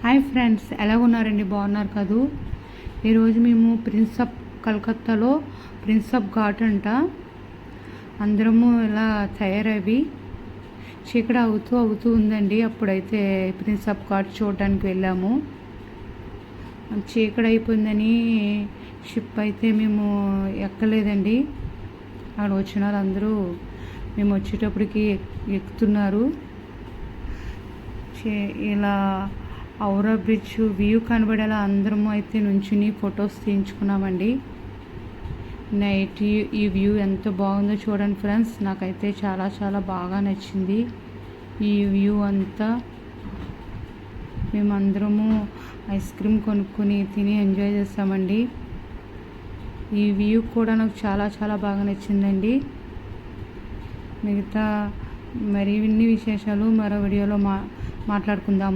Hi friends, ఎలా ఉన్నారండి? బాగున్నారు కదూ? ఈరోజు మేము కలకత్తాలో ప్రిన్సప్ ఘాట్ అంట అందరము ఇలా తయారవి చీకటి అవుతూ ఉందండి. అప్పుడైతే ప్రిన్సప్ ఘాట్ చూడడానికి వెళ్ళాము. చీకటి అయిపోయిందని షిప్ అయితే మేము ఎక్కలేదండి. అక్కడ వచ్చిన వాళ్ళందరూ మేము వచ్చేటప్పటికి ఎక్కుతున్నారు. ఇలా ఔరా బ్రిడ్జ్ వ్యూ కనబడేలా అందరము అయితే నుంచుని ఫొటోస్ తీయించుకున్నామండి. నైట్ ఈ వ్యూ ఎంత బాగుందో చూడండి ఫ్రెండ్స్. నాకైతే చాలా చాలా బాగా నచ్చింది ఈ వ్యూ అంతా. మేమందరము ఐస్ క్రీమ్ కొనుక్కొని తిని ఎంజాయ్ చేస్తామండి. ఈ వ్యూ కూడా నాకు చాలా చాలా బాగా నచ్చిందండి. మిగతా మరి ఇన్ని విశేషాలు మరో వీడియోలో మాట్లాడుకుందాము.